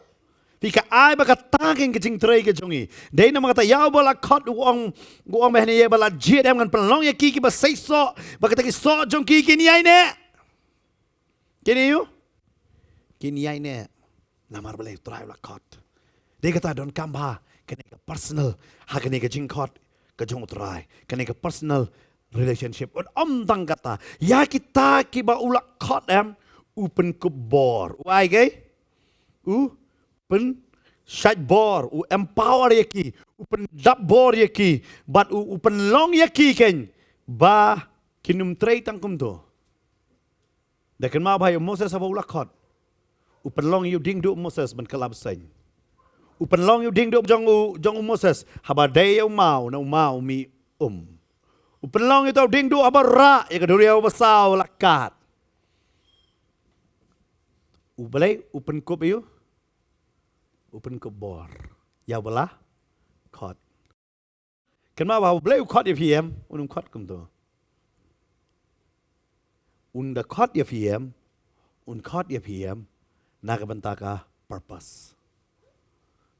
Pika ay bakataging kacing tray kajongi. Day na mga tayaw bala kot guang behni ye bala jit em kan penlong ya kiki ba seiso bakatagi so jong kiki ni ay ne. Kini yu? Kini ay ne. Namar boleh try lah kot. Dia kata don kamba kena ke personal, ha kena ke jingkot ke jong try, kena ke personal relationship. On tang kata, ya kita kiba ulak kot em open kubor. Why gay? Open shut bor, empower yaki, open dap bor yaki, but open long yaki ken ba kinum tray tangkum tu. Dekan ma bhai Moses aba ulak kot. Upan long yu ding du Moses ban kalab sen. Upan long yu ding du jong Moses haba day mau na mau mi Upan long yu tau ding du haba ra ya kaduri au basau lakat. Ubalay upan kup yu. Upan kup bor. Ya bala kot. Kenapa bahwa boleh kot ya PM unum kot kum tu. Unda kot ya PM kot ya PM nakabantaka purpose.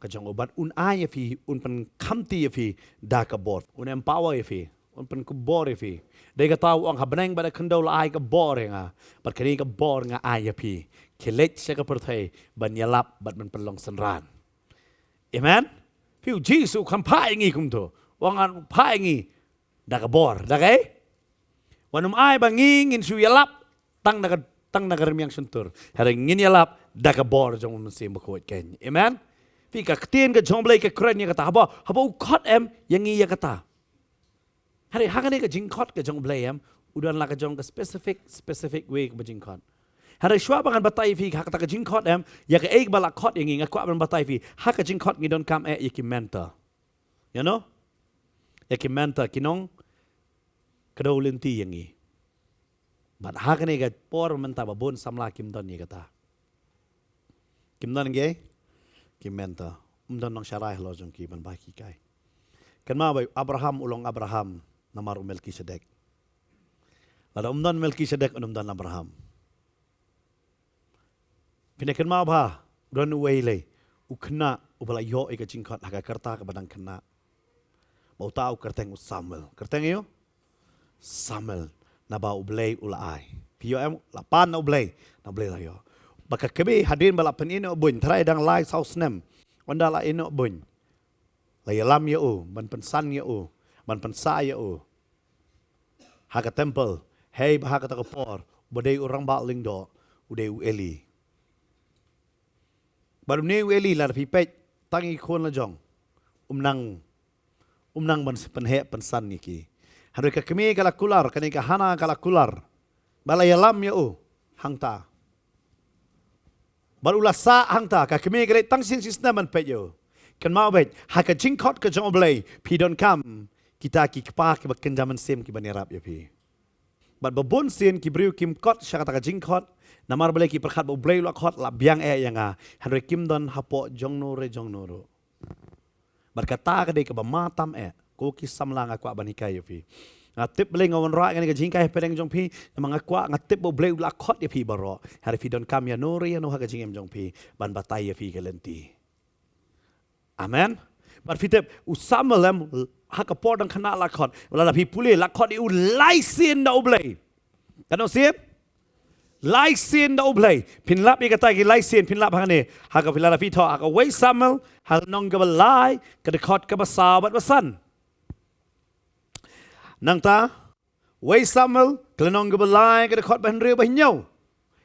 Kajang obat ay fi pen kamti fi daka bor empower fi pen kubor fi. Dega tahu ang habaneng bada kendol ay ka bor nga pat kani ka bor nga ay fi kelet siya ka perthai ban yalap bat man pelong senran. Amen. Piu Jesu kan paingi kum tu. Wangan paingi dak bor, dak Wanum ai bangingin su yalap tang nagar miang suntur. Hari ngin yalap dak bor jong mesin bakot ken. Amen. Pi ka ktien ka jomblay ka kren ya kata haba ukot em yang iya kata. Hari hagane ka jingkot ka jomblay em udan la ka jong ka specific way ka jingkot. Hari shwa bangan batai fi hak ta ka jingkot em ya ka eik bala kot yang ngak kwa ban batai fi hak ka jingkot ngi don kam ya ki mentor. You know? Ya ki mentor kinong kadau lenti yang ngi. But hagane ka por menta babon samla kim don ni kata. Kim don ngi ki mentor. Don nang syarai lo jong ki ban ba ki kai. Kan ma bai Abraham ulong Abraham namar Melkisedek. Lada don Melkisedek don Abraham. Pinakan ma ba don uwele ukna ubala yo ika jingkot haga kerta ka badang kena. Bau tau kerteng Samuel. Kerteng yo? Samuel na ba ublay ulaay. Piyo em lapan na ublay la yo. Baka kebe hadin bala penino bun try dang lai saus nem. Onda la ino bun. La yalam yo ban pensan yo ban pensa yo. Haga temple hey haga ta por bodai orang ba lingdo udai u Eli. Baru ni Eli la pipet tangi kon la jong. Umnang ban penhe pensan ni ki. Hari ka kemi kala kular kani ka hana kala kular. Bala yalam yo hangta. Baru la sa hangta ka kemi kala tang sin sistem ban pet yo. Kan mau bet haka jingkot ka jong oblay pi don kam kita ki kpa ki bakken jaman sem ki banirap ya pi. Bat babon sin ki briu kim kot syakata ka jingkot namar bale ki perkhat oblay lo kot la biang yanga hanre kim don hapo jong noro. Berkata ka dei ka bamatam ko ki samlang akwa banikai ya pi. Ngatip bale ngawan ra ngani ka jingkai pedeng jong pi namang akwa ngatip oblay la kot ya pi baro. Hari fi don kam ya nore ya no haka jingem jong pi ban batai ya pi ka lenti. Amen. But fitep usama lem hakapor dan kena lakot. Wala pi pulih lakot iu laisin da oblay. Kano sin? Laisin da oblay. Pinlap i kata ki laisin pinlap hangane. Haka pilala pi to haka way Samuel hal nong ka balay kadekot ka basabat basan. Nang ta way Samuel klanong ka balay kadekot bahenriu bahinyaw.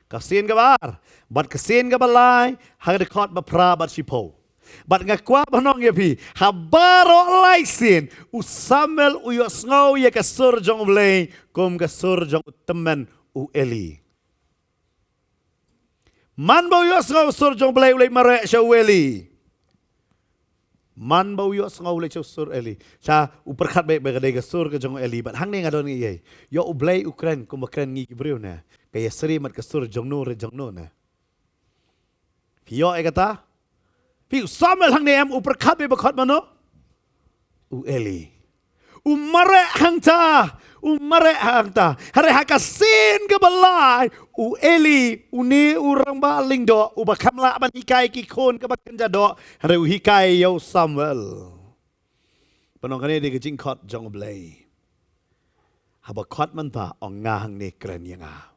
Kasin ka bar. Bat kasin ka balay haka dekot bapra bat sipo. Bat ngakwa banong ya pi habaro laisin usamel uyo sngaw ya kasur jong blay kum kasur jong temen u Eli. Man ba uyo sngaw sur jong blay ulay mare siya u Eli. Man ba uyo sngaw ulay siya sur Eli. Siya uperkat baik bagai kasur ke jong Eli. Bat hang ni ngadon iya. Yo u blay ukren kum bakren ngi kibriu na. Kaya seri mat kasur jong nur na. Piyo kata. Piu Samuel hang nem uperkat be bakot mano u Eli umare hangta hari hakasin ke balai u Eli uni urang baling do u bakamla ban hikai ki kon ke bakan jado hari u hikai yo Samuel panong kane de jingkot jong blay habakot man ta ong nga hang ne kren yanga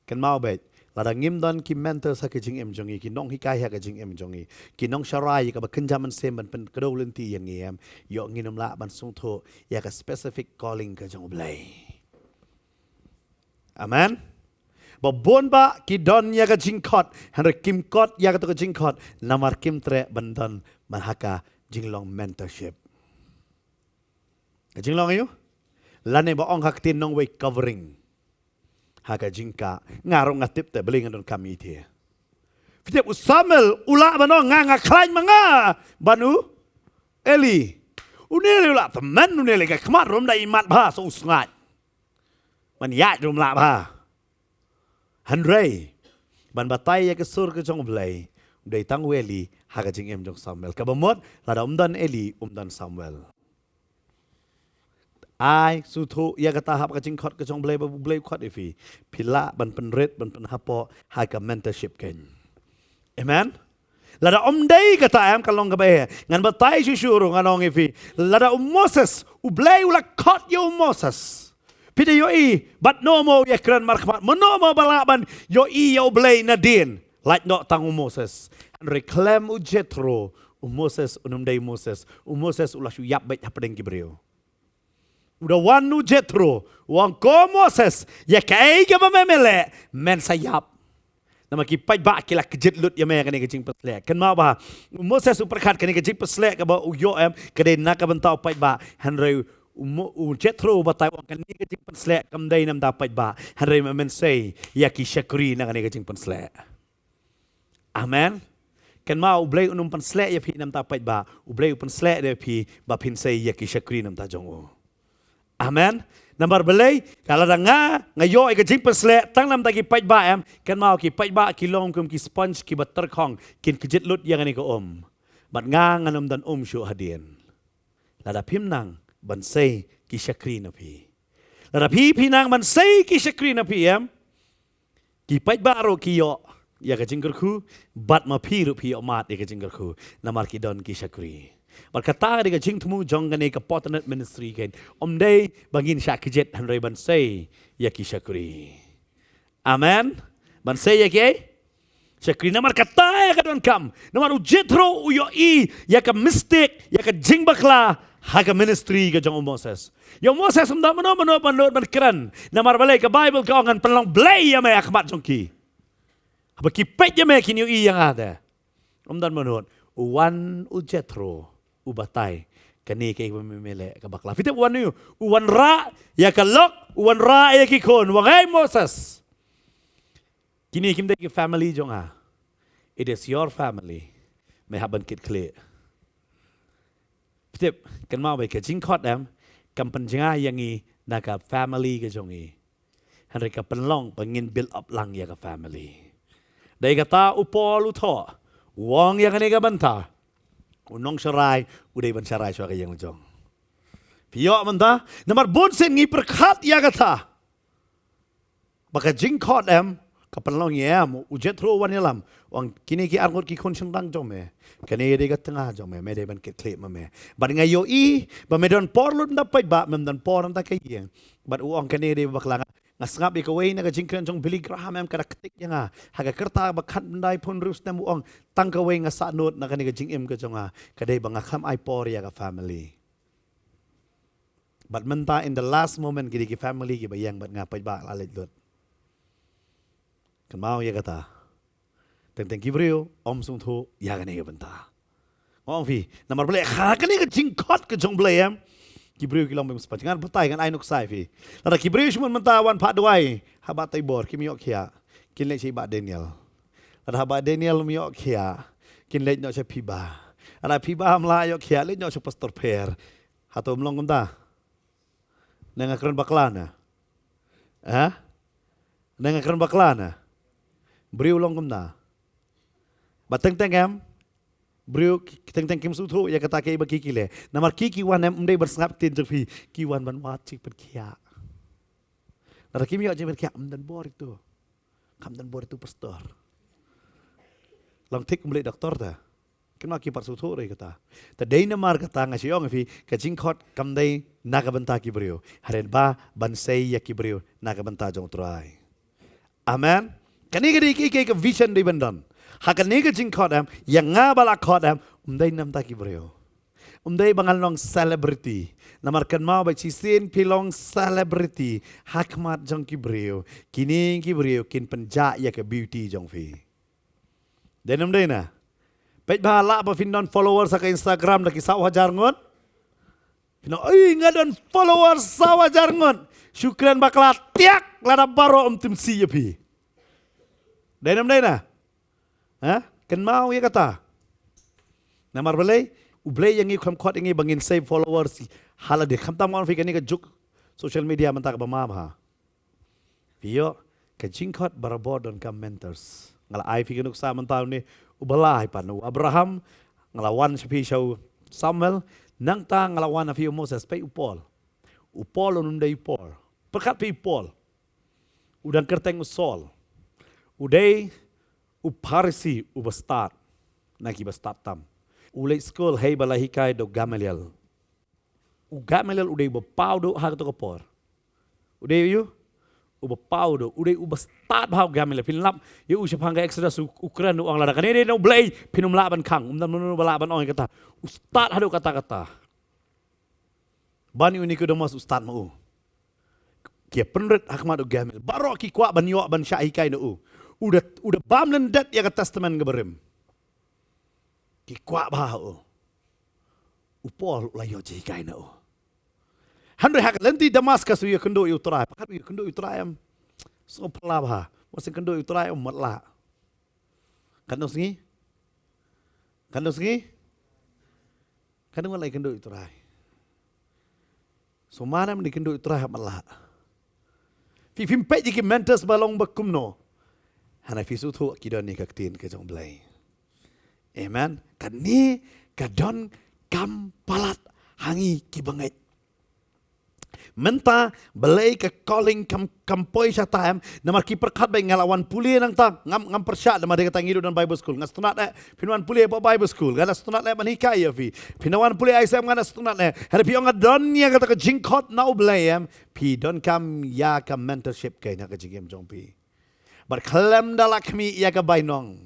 kan mau bet lada ngim don ki mentor sa ka jing em jongi ki nong hikai ha ka jing em jongi ki nong sharai ka ba kenjaman sem ban pen kado lenti yang em yo nginum la ban sung tho ya ka specific calling ka jong blay. Amen. Ba bon ba ki don ya ka jingkot han kim kot ya ka to ka jingkot namar kim tre bandan man haka jinglong mentorship. Ka jinglong ayo lane ba ong hak tin nong way covering. Haka jingka ngarong ngatip te belingan don kami ite. Fitep Samuel ula bano nga klain manga banu Eli. Unele ula teman unele ka kemar rom da imat ba so usngat. Man ya rom la ba. Handrei ban batai ya kesur ke jong blai. Udai tang Eli haka jing em jong Samuel. Kabamot lada umdan Eli umdan Samuel. Ai sutu ya kata hap ka jingkot ka jong blay kot ifi pila ban penret ban penhapo haka mentorship ken. Amen. Lada dai kata am kalong gabe ngan batai susuru nganong ifi lada Moses blay ula kot yo Moses. Pida yo bat no mo ya kran markmat mono balaban yo yo blay na din like no tang Moses and reclaim u Jethro Moses unumdai Moses. Moses ulah syu yap baik hapedeng kibreu. Udah wanu Jethro, wang ko Moses, ya kai ke memele, men sayap. Nama ki pai ba ki la kejit lut ya me kani kejing peslek. Kan ma ba Moses uperkat kani kejing peslek ka ba uyo em kade nak ka bentau pai ba hanrei Jethro batai wang kani kejing peslek kam dai nam da pai ba hanrei men say ya ki syakri na kani kejing peslek. Amen. Kan ma ublei unum peslek ya pi nam da pai ba ublei peslek de pi ba pin say ya ki syakri nam da jong. Amen. Nambar belai kalau dah ngayo ke jing pesle tang nam tagi pai ba em kan mau ki pai ba ki long kum ki sponge ki batter khong kin kejit lut yang ani ko bat nganum dan syu hadien lada pim nang ban sei ki syakri na pi lada pi nang ban sei ki syakri na pi em ki pai ba ro ki yo ya ke jing ku bat ma pi ru pi mat ya ke jing ku namar ki don ki syakri. Berkata dia jing temu jong gane ke Potternet Ministry kan. Day bangin syak kejet hanrei ban sei ya ki syakri. Amen. Ban sei ya ki syakri namar kata ya ka don kam. Namar Jethro uyo ya ka mistake ya ka jing bakla ha ka ministry ke jong Moses. Yo Moses umda mano ban kran. Namar balai ke Bible ka ngan pelong blai ya me akmat jong ki. Apa ki pet ya me kini yang ada. Umdan mano uwan Jethro ubatai kani kay pamimili ka bakla. Fite uwan niyo, uwan ra ya kalok, uwan ra ya kikon, wangay Moses. Kini kimday ki family jong ha. It is your family. May haban kit kli. Fite kan mau bay ka jingkot em, kam panjanga yang i na ka family ka jong i. Henry ka penlong pangin build up lang ya ka family. Day kata upol utho, wang ya kani ka banta. Unong syarai, udah ban syarai syara yang jong. Pio menta, namar bonsen ngi perkat ya kata. Baka jingkot em, kapalong yam, Jethro wan yalam. Wang kini ki arngot ki kon sendang jom me. Kani dia kat tengah jom me dia ban klip me. Bar ngayo ba medon porlut dapat ba mem dan por ta kayeng. Bar uang kani dia baklang ngasngap ikaway na kajingkran jong Billy Graham em kada ketik yang haga kerta bakat bendai pun rus na muong tangkaway nga sa not na kani kajing em ka jong kaday ba ngakam ay por ya ka family. But menta in the last moment kidi ki family ki bayang bat ngapay ba lalit lot. Kan mau ya kata. Teng kibriyo sung thu ya kani ka benta. Ngong fi namar bale ha kani kajingkot ka jong bale em. Kibriyo kilang memsepat jangan betai kan ainuk sai fi. Lada kibriyo cuma mentawan pak duai habat taibor kimiyok kia kin lek si ba Daniel. Lada habat Daniel miyok kia kin lek nyok piba. Lada piba mlayok kia lek nyok pastor per. Hato mlong kumta. Nengakron baklana. Ha? Nengakron baklana. Briu long kumta. Bateng em. Beliau teng kim sutru ya kata kay bagi kile. Namar kiki wan em umday bersangap tin jepi kiwan ban wacik berkia. Nara kimi aja berkia dan bor itu. Kam dan bor itu pastor. Lang tik mulai doktor ta. Kena ki par sutru re kata. Tadai namar kata ngasyong fi kajing khot kam dai naga benta ki beliau. Haren ba ban sei ya ki beliau naga benta jong trai. Amen. Kani kadi ki vision di bandan. Hakan nega jingkot em yang ngabala kot em umday nam taki brio. Umday bangal long celebrity. Namarkan mau ba cisin pilong celebrity hakmat jong ki brio. Kini ki brio kin penja ya ke beauty jong fi. Dan umday na. Pet bahala ba fin non followers sa Instagram lagi 1,000 ngon. Pino ay ngadon followers 1,000 ngon. Syukran bakla tiak lada baro tim siya pi. Dan umday na. Ha? Kan mau ya kata. Namar balai, ublay yang ikam kot yang bangin save followers hala de kam tam fi kani ka juk social media mentak ba ma ba. Pio ka jingkot barabod don kam mentors. Ngala ai fi kanuk sa mental ni ubalai panu Abraham ngalawan si show Samuel nang ta ngalawan fi Moses pe upol. Upol onum dai upol. Perkat pe upol. Udang kerteng usol. Udai uparisi ubastat naki bastat tam ulay school hey balahikay do Gamaliel u Gamaliel uday bapau do hak to kapor uday yu uba pau do udah uba start bau gamil pin lap ya usah pangga Exodus Ukraina uang lada kan ini no blay pinum laban kang no balaban oi kata ustad hadu kata-kata bani uni kudo mas ustad mau kia penret hakmat gamil baro ki kwa ban yo ban syai kai no udah bam lendat ya ke testament geberim ki kwa bau upol la yo ji kai no Handai hak lenti Damaskus ya kendo utrai, pakat ya kendo utrai am, so pelabah, masih kendo utrai am matla. Kendo sengi, kendo malai kendo utrai. So mana meni kendo utrai matla. Fim pej jiki mentas balong bakumno, hanai fisu tu kidon ni kaktin kejong belai. Amen. Kan ni kadon kam palat hangi kibangai. Menta belai ke calling kampoi syataam nama ki perkat baik ngalawan puli nang ta ngam persyak nama dia kata ngidu dan Bible school ngas tunat pinuan puli apa Bible school gana tunat le manika ya fi pinuan puli ISM gana tunat le hari pi onga donnya kata ke jingkot nau belai pi don kam ya ka mentorship ke na ke jingem jong pi bar klam dalak mi ya ka bainong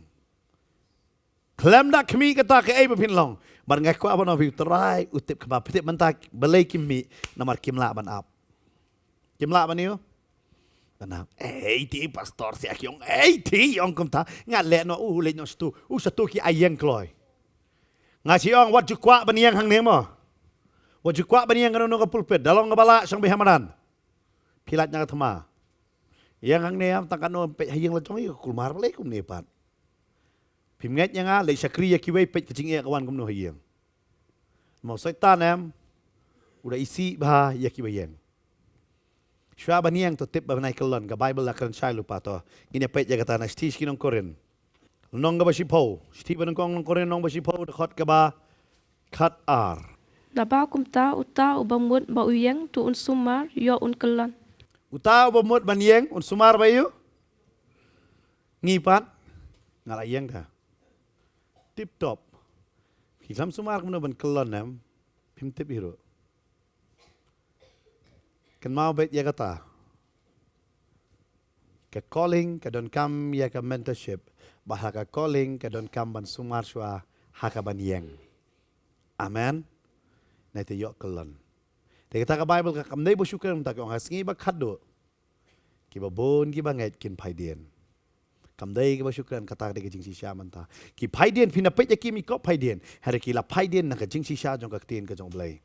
klam dak mi kata ke ai pin long bar ngaku apa no try utip ke ba pitip mentak belai kimi namar kimla ban up kimla ban yo banap ti pastor si akiong ti ong kum ta ngat le no le no stu ki ayeng kloy ngachi ong wat ju kwa ban yang hang ne mo wat ju kwa ban yang no ka pulpit dalong ngabala sang bihamaran pilat nya thama yang hang ne am tangkan no pe hayeng la chong yo kulmar le kum ne pat Phim ngét nha lấy sakri ya kiwei pet kecing ya kawan kumno hayeng. Mau setan udah isi bah ya kiwei yang. Shua baniang to tip banai kelon ka Bible la kan chai lupa to. Gini pet ya kata na stish kinong koren. Nong ga basi po. Sti banong kong koren nong basi po de khot ka ba khat ar. Laba kumta uta ubamut ba uyang tu un sumar yo un kelon. Uta ubamut baniang un sumar bayu. Ngipat ngalayang dah. Tip top. Hilam sumar kumno ban kelon pim tip hiro. Kan mau bet ya kata. Ke calling ke don kam ya ke mentorship. Bahwa ke calling ke don kam ban sumar shwa haka ban yang. Amen. Nanti yok kelon. Dia kata ke Bible ke kam dai bersyukur minta ke orang hasingi ba khaddo. Ki ba bon ki ba ngait kin paidien. Kam dai ke bersyukur kata dia ke jing sisya manta. Ki paidien pina pet ya ki mi ko paidien. Hari ki la paidien na ke jing sisya jong ke tin ke jong blai.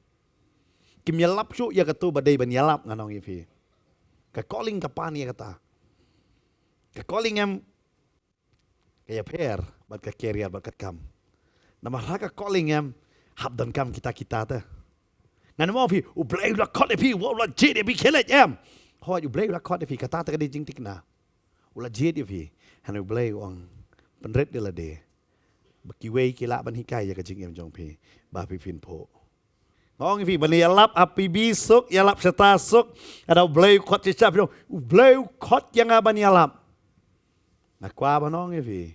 Kim yalap syuk ya katu badai ban yalap nganong ifi. Ka calling ka pan ya kata. Ka calling em kaya per bat ka carrier bat kam. Nama raka calling em hab dan kam kita ta. Ngan mo fi u blai la call ifi wo la jid ifi kelet em. Ho u blai la call ifi kata ta ka di jing tikna. Ula jid ifi. Han u blai wang penret de la de. Baki wei kila ban hikai ya ka jing em jong pi. Ba pi fin po. Ngong ifi bani yalap api bisuk yalap setasuk ada blay kot cicap dong blay kot yang aban yalap nak kwa banong ifi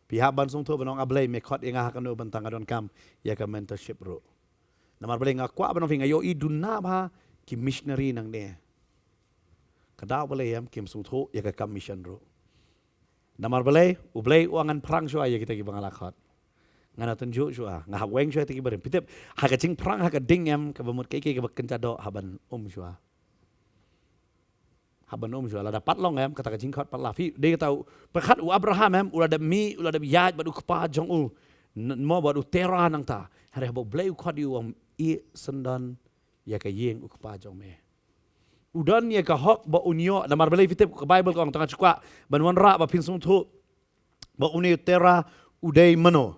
pihak ban sung tu banong ablay me kot yang akan do bantang adon kam ya ka mentorship ro namar blay ngakwa banong fi ngayo iduna ba ki missionary nang ne kada blay yam kim sung tu ya ka kam mission ro namar blay u blay uangan perang so ya kita ki bangalakot ngana tunjuk shua ngah weng shua tiki bareng pitep haga cing perang haga ding em ke bemut keke ke bekenca do haban shua haban shua la dapat long em kata cing khot pat la fi dia tahu perkat u Abraham em ulah ada mi ulah ada yaj badu kepa jong u mo badu tera nang ta hari habo blai khot di uang i sendan ya ke yeng u kepa jong me udan ya ka hok ba unyo namar blai pitep ke Bible kong tengah cukwa ban wan ra ba pin sung thu ba uni tera udai mano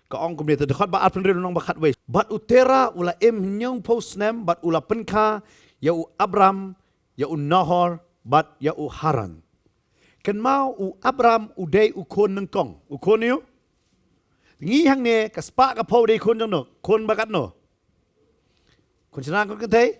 ka ong kum dia terdekat ba apun nong bakat we bat utera ula nyong post nem bat ula penka ya u Abram ya u Nahor bat ya u Haran ken mau u Abram u dei u kon nengkong u kon yu ngi hang ne ka spa ka po dei kon jong no kon bakat no kon chana kon kan thei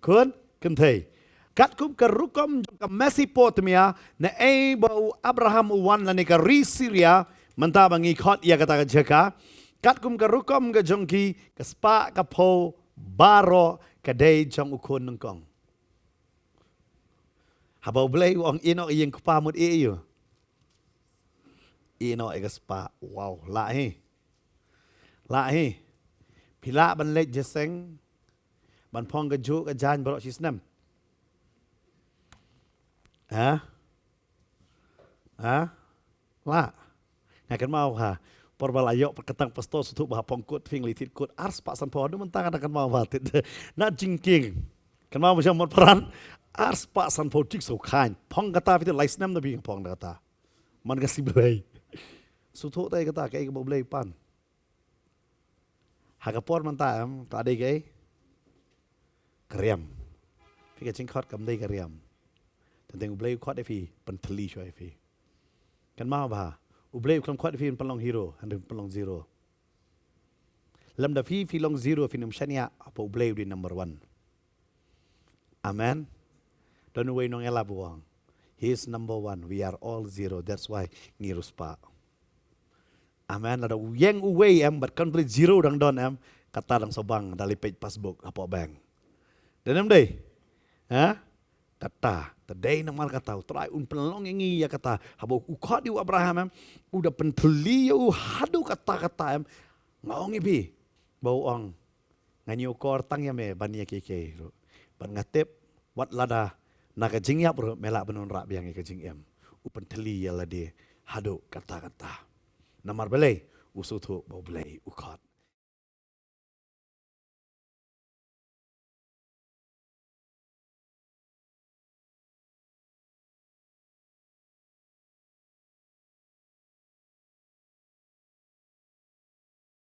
kon kan thei kat kum ka rukom jong ka Mesopotamia na ei ba u Abraham u wan la ne ka ri Syria manta bangi khot ya kata jeka kat kum ka rukom ga jongki ka spa ka po baro ka dei jong ukon nengkong Habau belai uang ino yang kupamut iyo. Ino spa. Wow, la he. Pila ban lej jeseng ban pong keju ke jan barok sisnem. Ha? La. Ngakan mau ha. Porbal ayok perketang pastor sutuk bah pongkut fing litit kut ars pak sanpo adu mentang akan mau batit. Na jingking. Kan mau macam mod peran ars pak sanpo tik so kain. Pong kata fitu laisnem nabi pong kata. Man kasih belai. Sutuk tay kata kai ke belai pan. Hagapor mentam tak ada kai. Keriam. Fikir jingkot kam day keriam. Tentang belai kot fi penteli shoy fi. Kan mau bah. Ublay uklam kuat fi pelong hero, and pelong zero. Lam da fi long zero fi numshania apa ublay di number 1. Amen. Don't way nong ela buang. He is number 1. We are all zero. That's why ngirus pa. Amen. Ada yang uway but complete zero dang don kata dang sobang dari page passbook apa bank. Dan day. Kata, tadai nang mal kata, try pelong yang iya kata, habo ukot diu Abraham udah penteli hadu kata ngaongi bi, bau ong, ngani ukor tang ya me bania keke, ban ngatep wat lada, naga jingya bro melak benon rak biang ke jing penteli ya lade, hadu kata, namar belai, usutu bau belai ukot.